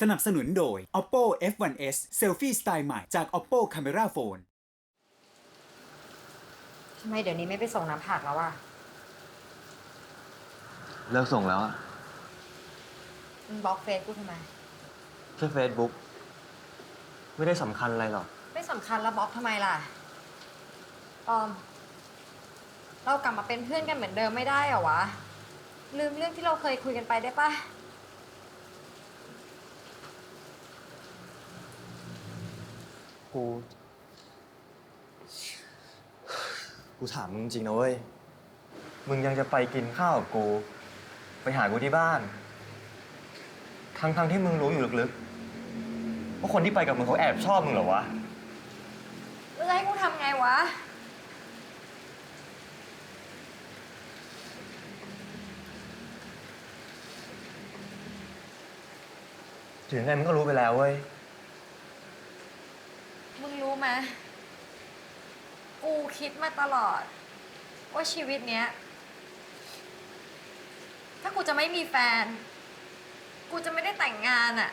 สนับสนุนโดย Oppo F1s Selfie สไตล์ใหม่จาก Oppo Camera Phone ทำไมเดี๋ยวนี้ไม่ไปส่งน้ำผักแล้วอะ เลิกส่งแล้วอะ มึงบล็อกเฟซกูทำไม แค่เฟซบุ๊กไม่ได้สำคัญอะไรหรอก ไม่สำคัญแล้วบล็อกทำไมล่ะปอม เรากลับมาเป็นเพื่อนกันเหมือนเดิมไม่ได้เหรอวะ ลืมเรื่องที่เราเคยคุยกันไปได้ปะ กูถามมึงจริงนะเว้ย มึงยังจะไปกินข้าวกับกู ไปหากูที่บ้าน ทั้งที่มึงรู้อยู่ลึกๆว่าคนที่ไปกับมึงเขาแอบชอบมึงเหรอวะ แล้วจะให้กูทำไงวะ ถึงไงมึงก็รู้ไปแล้วเว้ย มึงรู้ไหมกูคิดมาตลอด ว่าชีวิตเนี้ย ถ้ากูจะไม่มีแฟน กูจะไม่ได้แต่งงานอ่ะ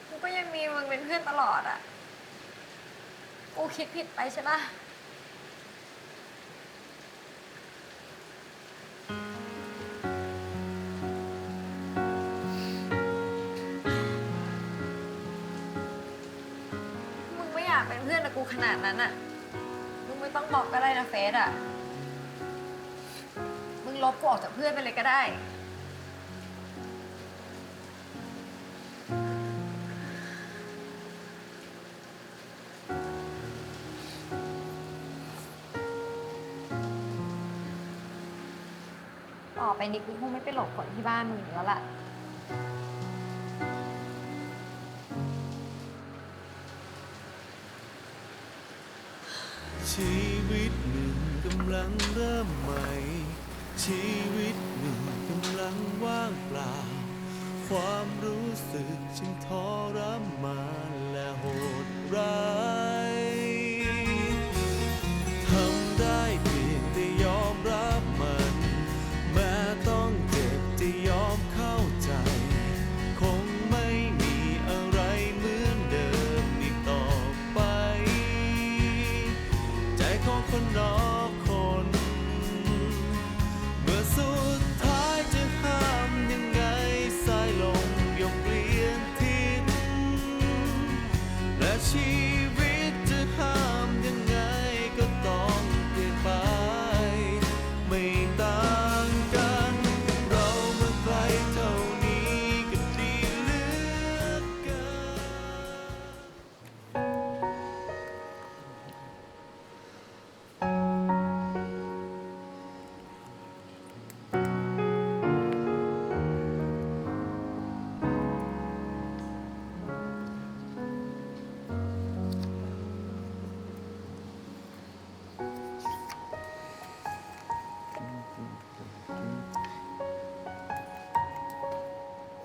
กูก็ยังมีมึงเป็นเพื่อนตลอดอ่ะ กูคิดผิดไปใช่ปะมึงไม่อยากเป็นเพื่อนกับกูขนาดนั้นอ่ะ มึงไม่ต้องบอกก็ได้นะเฟซอ่ะ มึงลบกูออกจากเพื่อนไปเลยก็ได้ ต่อไปนี้กูคงไม่ไปหลบฝนที่บ้านมึงอีกแล้วล่ะ ชีวิตหนึ่งกำลังเริ่มใหม่ ชีวิตหนึ่งกำลังว่างเปล่า ความรู้สึกจึงทรมานและโหดร้ายทำได้เพียงแต่ยอมรับมัน แม้ต้องเจ็บจะยอมเข้าใจ คงไม่มีอะไรเหมือนเดิมอีกต่อไป ใจของคนนอกคน เมื่อสุดท้ายจะห้ามยังไงสายลมยกเปลี่ยนทิศและชีวิตจะห้ามยังไงก็ต้องเปลี่ยนไป ไม่ต่างกัน เราเมื่อไกลเท่านี้ก็ดีเหลือเกิน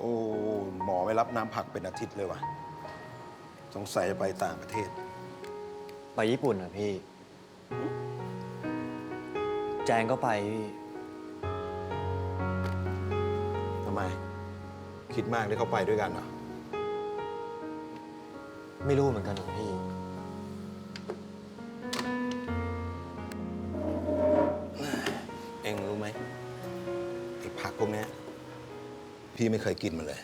โอ้หมอไม่รับน้ำผักเป็นอาทิตย์เลยว่ะ สงสัยจะไปต่างประเทศ ไปญี่ปุ่นอะพี่ แจงก็ไปพี่ ทำไม คิดมากที่เขาไปด้วยกันเหรอ ไม่รู้เหมือนกันหรอกพี่ เอ็งรู้ไหมไอ้ผักพวกเนี้ยพี่ไม่เคยกินมันเลย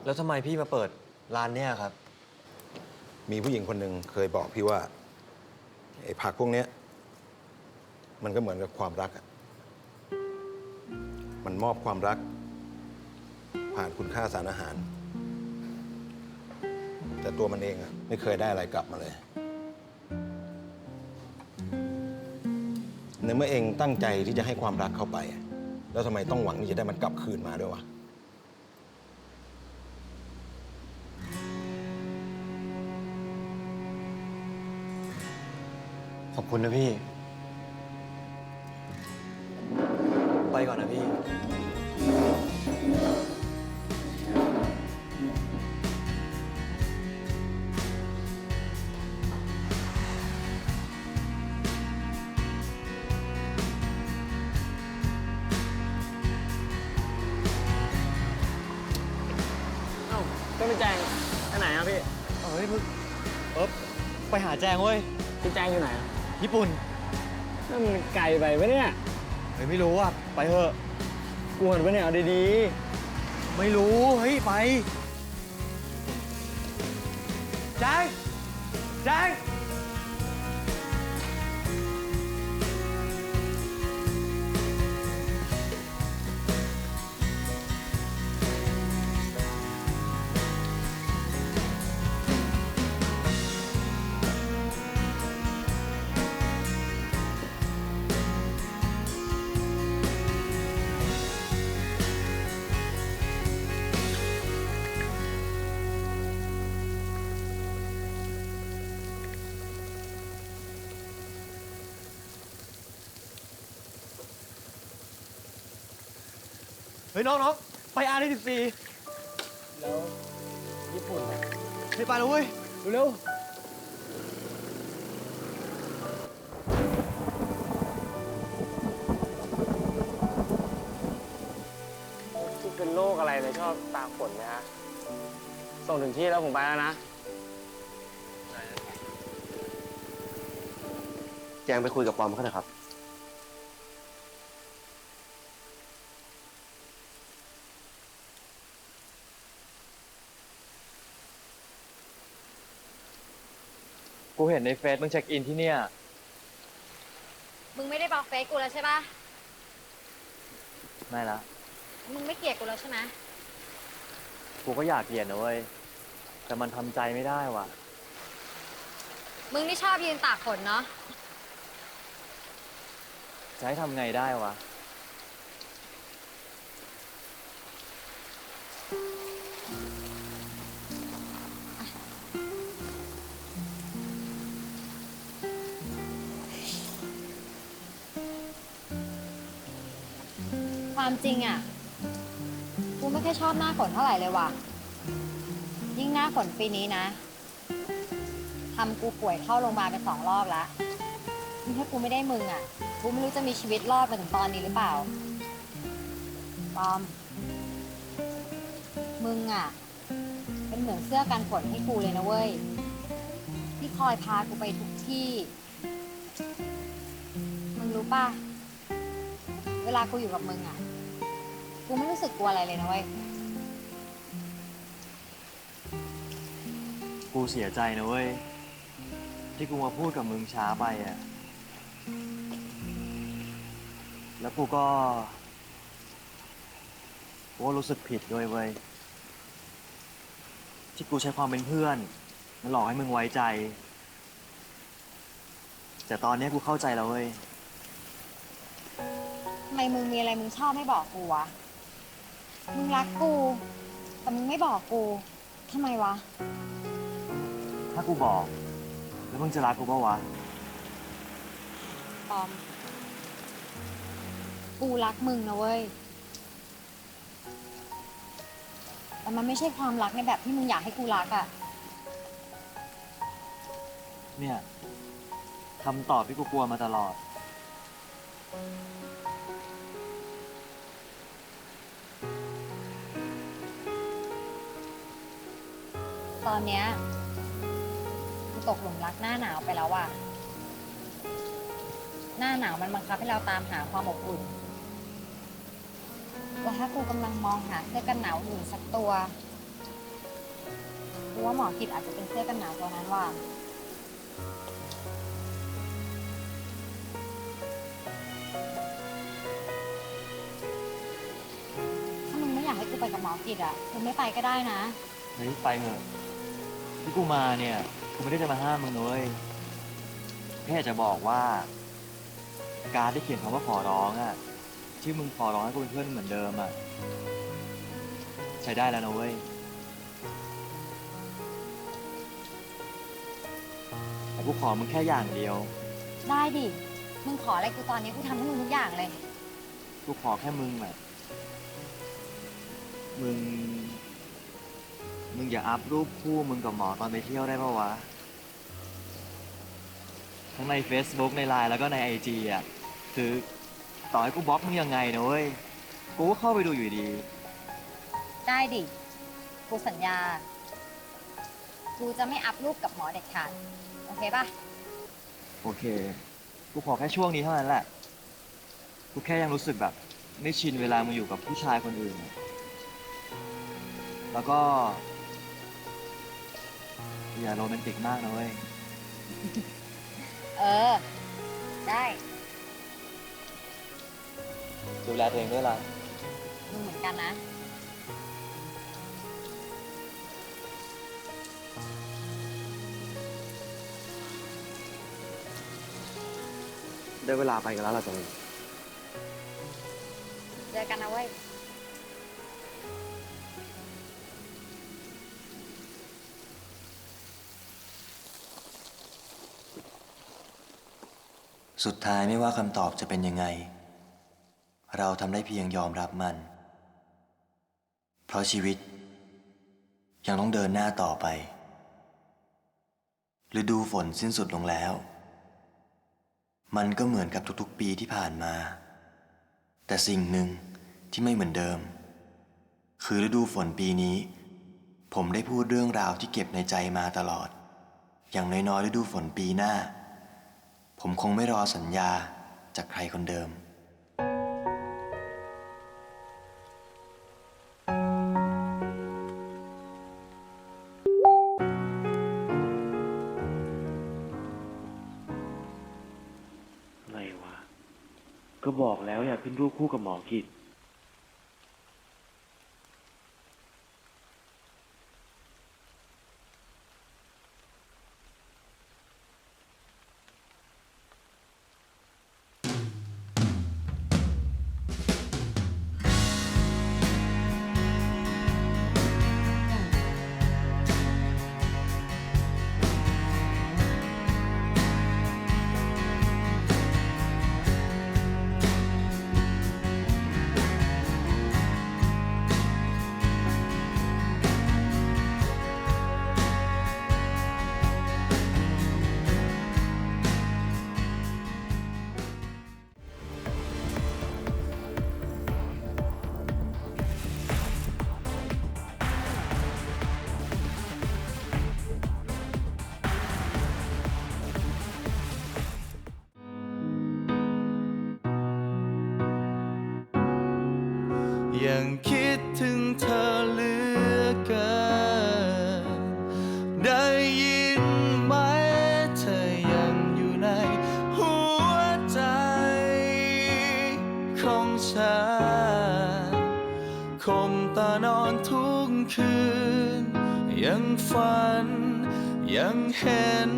แล้วทำไมพี่มาเปิดร้านเนี่ยครับ มีผู้หญิงคนหนึ่งเคยบอกพี่ว่าไอ้ผักพวกเนี้ยมันก็เหมือนกับความรักอะมันมอบความรัก ผ่านคุณค่าสารอาหาร แต่ตัวมันเองอะไม่เคยได้อะไรกลับมาเลยในเมื่อเองตั้งใจที่จะให้ความรักเข้าไปอะแล้วทำไมต้องหวังที่จะได้มันกลับคืนมาด้วยวะ ขอบคุณนะพี่ ไปก่อนนะพี่ พี่แจงไปไหนอะพี่ เฮ้ยมึงไปหาแจงเว้ย พี่แจงอยู่ไหนอะ ญี่ปุ่น นั่นมันไกลไปปะเนี่ย เฮ้ยไม่รู้อ่ะ ไปเถอะ กวนปะเนี่ยเอาดี ไม่รู้ เฮ้ย ไป แจง แจง เฮ้ย น้องไปอาร์ได้14 ๆแล้วญี่ปุ่นอะ เฮ้ยไปแล้วเว้ย เร็วที่เป็นโรคอะไรเลยชอบตากฝนไหมฮะ ส่งถึงที่แล้วผมไปแล้วนะ แจงไปคุยกับปอมเขาเถอะครับ กูเห็นในเฟซมึงเช็คอินที่เนี่ย มึงไม่ได้บล็อกเฟซกูแล้วใช่ปะ ไม่ละ มึงไม่เกลียดกูแล้วใช่ไหม กูก็อยากเปลี่ยนนะเว้ย แต่มันทำใจไม่ได้ว่ะ มึงนี่ชอบยืนตากฝนเนาะ จะให้ทำไงได้วะ ความจริงอ่ะ กูไม่ค่อยชอบหน้าฝนเท่าไหร่เลยว่ะ ยิ่งหน้าฝนปีนี้นะ ทำกูป่วยเข้าโรงพยาบาลไป2 รอบแล้วนี่ถ้ากูไม่ได้มึงอ่ะ กูไม่รู้จะมีชีวิตรอดมาถึงตอนนี้หรือเปล่าปอม มึงอ่ะ เป็นเหมือนเสื้อกันฝนให้กูเลยนะเว้ย ที่คอยพากูไปทุกที่ มึงรู้ป่ะ เวลากูอยู่กับมึงอ่ะ กูไม่รู้สึกกลัวอะไรเลยนะเว้ย กูเสียใจนะเว้ย ที่กูมาพูดกับมึงช้าไปอ่ะ แล้วกูก็รู้สึกผิดด้วยเว้ย ที่กูใช้ความเป็นเพื่อนมาหลอกให้มึงไว้ใจ แต่ตอนนี้กูเข้าใจแล้วเว้ย ทำไมมึงมีอะไรมึงชอบไม่บอกกูวะ มึงรักกู แต่มึงไม่บอกกู ทำไมวะ ถ้ากูบอก แล้วมึงจะรักกูปะวะ ปอม กูรักมึงนะเว้ย แต่มันไม่ใช่ความรักในแบบที่มึงอยากให้กูรักอะ เนี่ยคำตอบที่กูกลัวมาตลอด ตอนเนี้ยกูตกหลุมรักหน้าหนาวไปแล้วอะหน้าหนาวมันบังคับให้เราตามหาความอบอุ่นแล้วถ้ากูกำลังมองหาเสื้อกันหนาวอื่นสักตัว กูว่าหมอกิจอาจจะเป็นเสื้อกันหนาวตัวนั้นว่ะ ถ้ามึงไม่อยากให้กูไปกับหมอกิจอะมึงไม่ไปก็ได้นะ เฮ้ยไปเถอะที่กูมาเนี่ย กูไม่ได้จะมาห้ามมึงนะเว้ยแค่อยากจะบอกว่า การที่เขียนคำว่าขอร้องอ่ะ ที่มึงขอร้องให้กูเป็นเพื่อนเหมือนเดิมอ่ะ ใช้ได้แล้วนะเว้ย แต่กูขอมึงแค่อย่างเดียว ได้ดิ มึงขออะไรกูตอนนี้กูทำให้มึงทุกอย่างเลย กูขอแค่มึงอ่ะมึงอย่าอัพรูปคู่มึงกับหมอตอนไปเที่ยวได้ปะวะ ทั้งใน Facebook ใน LINE แล้วก็ใน IG อ่ะ คือต่อให้กูบล็อกมึงยังไงนะเว้ย กูก็เข้าไปดูอยู่ดี ได้ดิ กูสัญญา กูจะไม่อัพรูปกับหมอเด็ดขาด โอเคป่ะ โอเค กูขอแค่ช่วงนี้เท่านั้นแหละ กูแค่ยังรู้สึกแบบไม่ชินเวลามึงอยู่กับผู้ชายคนอื่นอะแล้วก็อย่าโรแมนติกมากนะเว้ย เออ ได้ ดูแลตัวเองด้วยล่ะ มึงเหมือนกันนะ ได้เวลาไปกันแล้วล่ะจัง เจอกันนะเว้ย สุดท้ายไม่ว่าคำตอบจะเป็นยังไง เราทำได้เพียงยอมรับมัน เพราะชีวิตยังต้องเดินหน้าต่อไปฤดูฝนสิ้นสุดลงแล้ว มันก็เหมือนกับทุกๆปีที่ผ่านมา แต่สิ่งหนึ่งที่ไม่เหมือนเดิม คือฤดูฝนปีนี้ ผมได้พูดเรื่องราวที่เก็บในใจมาตลอด อย่างน้อยๆฤดูฝนปีหน้า ผมคงไม่รอสัญญาจากใครคนเดิม อะไรวะ ก็บอกแล้วอย่าขึ้นรูปคู่กับหมอกิจยังคิดถึงเธอเหลือเกินได้ยินไหมเธอยังอยู่ในหัวใจของฉันคมตานอนทุกคืนยังฝันยังเห็น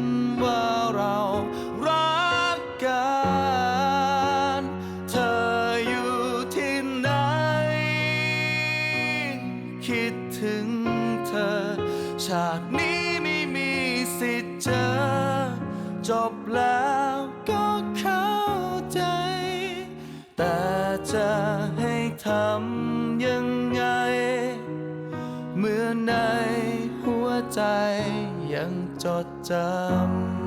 ว่าเรารักกันเธออยู่ที่ไหนคิดถึงเธอชาตินี้ไม่มีสิทธิ์เจอจบแล้วก็เข้าใจ แต่จะให้ทำยังไง เมื่อในหัวใจยังจดจำ